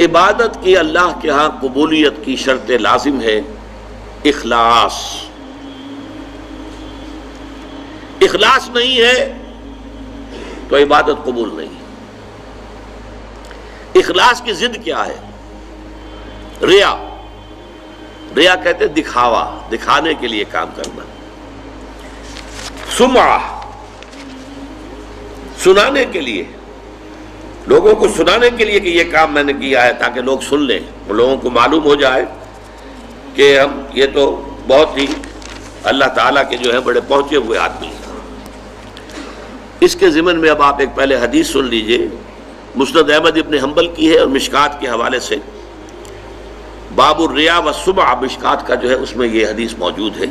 عبادت کی اللہ کے ہاں قبولیت کی شرط لازم ہے اخلاص. اخلاص نہیں ہے تو عبادت قبول نہیں. اخلاص کی ضد کیا ہے؟ ریا. ریا کہتے ہیں دکھاوا، دکھانے کے لیے کام کرنا. سمعہ، سنانے کے لیے، لوگوں کو سنانے کے لیے کہ یہ کام میں نے کیا ہے تاکہ لوگ سن لیں، لوگوں کو معلوم ہو جائے کہ ہم یہ تو بہت ہی اللہ تعالیٰ کے جو ہے بڑے پہنچے ہوئے آدمی ہیں. اس کے ضمن میں اب آپ ایک پہلے حدیث سن لیجئے، مسند احمد ابن حنبل کی ہے اور مشکات کے حوالے سے. باب الریا والسمعہ مشکات کا جو ہے اس میں یہ حدیث موجود ہے.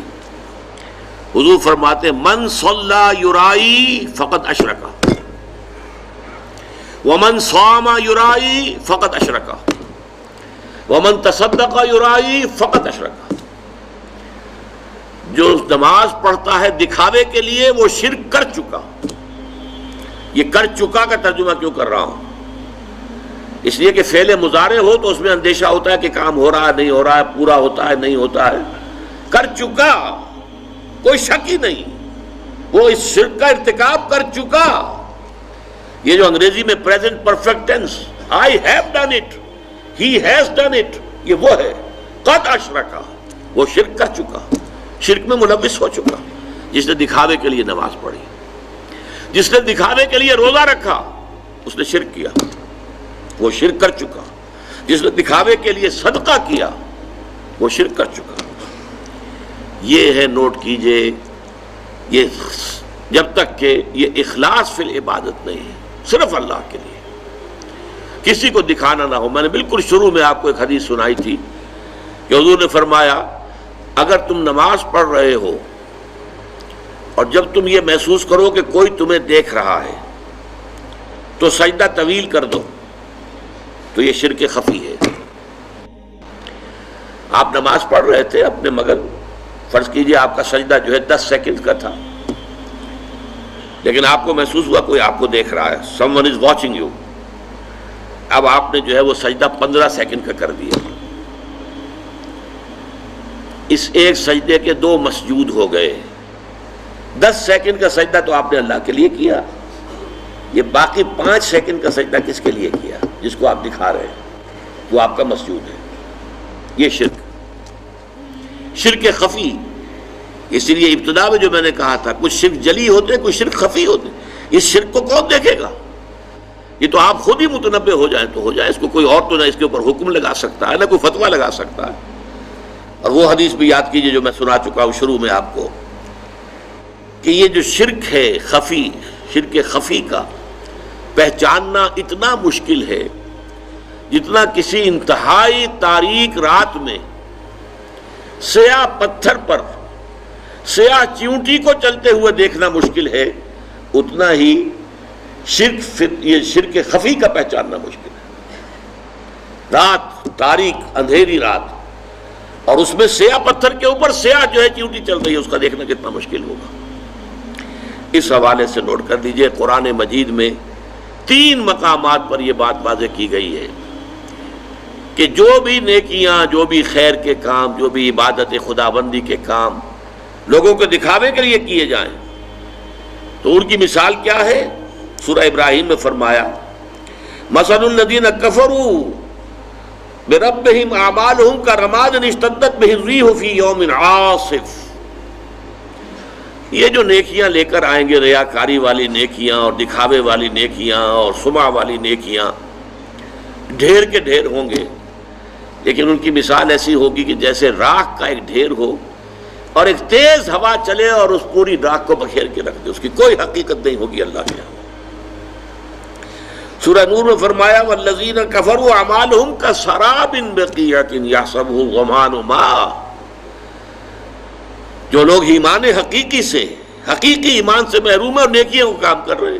حضور فرماتے ہیں من صلی یرائی فقد اشرک ومن صام یرائی فقد اشرک ومن تصدق یرائی فقد اشرک. جو نماز پڑھتا ہے دکھاوے کے لیے وہ شرک کر چکا. یہ کر چکا کا ترجمہ کیوں کر رہا ہوں؟ اس لیے کہ فعل مضارع ہو تو اس میں اندیشہ ہوتا ہے کہ کام ہو رہا ہے نہیں ہو رہا ہے، پورا ہوتا ہے نہیں ہوتا ہے. کر چکا، کوئی شک ہی نہیں، وہ اس شرک کا ارتکاب کر چکا. یہ جو انگریزی میں present perfect tense, I have done it, he has done it, یہ وہ ہے. قد اشرکا، وہ شرک کر چکا، شرک میں ملوث ہو چکا. جس نے دکھاوے کے لیے نماز پڑھی، جس نے دکھاوے کے لیے روزہ رکھا، اس نے شرک کیا، وہ شرک کر چکا. جس نے دکھاوے کے لیے صدقہ کیا، وہ شرک کر چکا. یہ ہے، نوٹ کیجئے، یہ جب تک کہ یہ اخلاص فی العبادت نہیں ہے، صرف اللہ کے لیے، کسی کو دکھانا نہ ہو. میں نے بالکل شروع میں آپ کو ایک حدیث سنائی تھی کہ حضور نے فرمایا اگر تم نماز پڑھ رہے ہو اور جب تم یہ محسوس کرو کہ کوئی تمہیں دیکھ رہا ہے تو سجدہ طویل کر دو، تو یہ شرک خفی ہے. آپ نماز پڑھ رہے تھے اپنے مگر، فرض کیجئے آپ کا سجدہ جو ہے 10 سیکنڈ کا تھا، لیکن آپ کو محسوس ہوا کوئی آپ کو دیکھ رہا ہے، someone is watching you. اب آپ نے جو ہے وہ سجدہ 15 سیکنڈ کا کر دیا. اس ایک سجدے کے 2 مسجود ہو گئے. 10 سیکنڈ کا سجدہ تو آپ نے اللہ کے لیے کیا، یہ باقی 5 سیکنڈ کا سجدہ کس کے لیے کیا؟ جس کو آپ دکھا رہے ہیں، وہ آپ کا مسجود ہے. یہ شرک خفی. اس لیے ابتدا میں جو میں نے کہا تھا کچھ شرک جلی ہوتے کچھ شرک خفی ہوتے. اس شرک کو کون دیکھے گا؟ یہ تو آپ خود ہی متنبہ ہو جائیں تو ہو جائے. اس کو کوئی اور تو نہ اس کے اوپر حکم لگا سکتا ہے، نہ کوئی فتویٰ لگا سکتا ہے. اور وہ حدیث بھی یاد کیجئے جو میں سنا چکا ہوں شروع میں آپ کو، کہ یہ جو شرک ہے خفی، شرک خفی کا پہچاننا اتنا مشکل ہے جتنا کسی انتہائی تاریک رات میں سیاہ پتھر پر سیاہ چیونٹی کو چلتے ہوئے دیکھنا مشکل ہے، اتنا ہی یہ شرک خفی کا پہچاننا مشکل ہے. رات تاریک اندھیری رات اور اس میں سیاہ پتھر کے اوپر سیاہ جو ہے چیونٹی چل رہی ہے، اس کا دیکھنا کتنا مشکل ہوگا. اس حوالے سے نوٹ کر دیجئے قرآن مجید میں 3 مقامات پر یہ بات واضح کی گئی ہے کہ جو بھی نیکیاں، جو بھی خیر کے کام، جو بھی عبادت خداوندی کے کام لوگوں کو دکھاوے کے لیے کیے جائیں تو ان کی مثال کیا ہے؟ سورہ ابراہیم میں فرمایا مثل الذین کفروا بربہم اعمالہم کرماد اشتدت بہ الریح فی یوم عاصف. یہ جو نیکیاں لے کر آئیں گے، ریاکاری والی نیکیاں اور دکھاوے والی نیکیاں اور سمعہ والی نیکیاں، ڈھیر کے ڈھیر ہوں گے، لیکن ان کی مثال ایسی ہوگی کہ جیسے راکھ کا ایک ڈھیر ہو اور ایک تیز ہوا چلے اور اس پوری راکھ کو بکھیر کے رکھ دے. اس کی کوئی حقیقت نہیں ہوگی اللہ کے یہاں. سورہ نور میں فرمایا والذین کفروا اعمالہم کسراب بقیعۃ یحسبہ الظمآن ماء. جو لوگ ایمان حقیقی سے، حقیقی ایمان سے محروم ہیں اور نیکیوں کو کام کر رہے ہیں،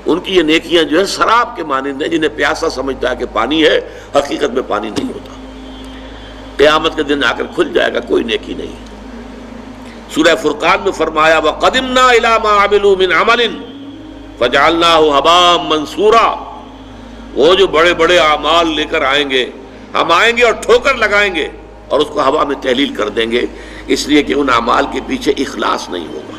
ان کی یہ نیکیاں جو ہے سراب کے مانند ہیں. جنہیں پیاسا سمجھتا ہے کہ پانی ہے، حقیقت میں پانی نہیں ہوتا. قیامت کے دن آ کر کھل جائے گا، کوئی نیکی نہیں. سورہ فرقان میں فرمایا وَقَدِمْنَا إِلَىٰ مَا عَمِلُوا مِنْ عَمَلٍ فَجَعَلْنَاهُ هَبَاءً مَنْثُورًا. وہ جو بڑے بڑے اعمال لے کر آئیں گے، ہم آئیں گے اور ٹھوکر لگائیں گے اور اس کو ہوا میں تحلیل کر دیں گے، اس لیے کہ ان اعمال کے پیچھے اخلاص نہیں ہوگا۔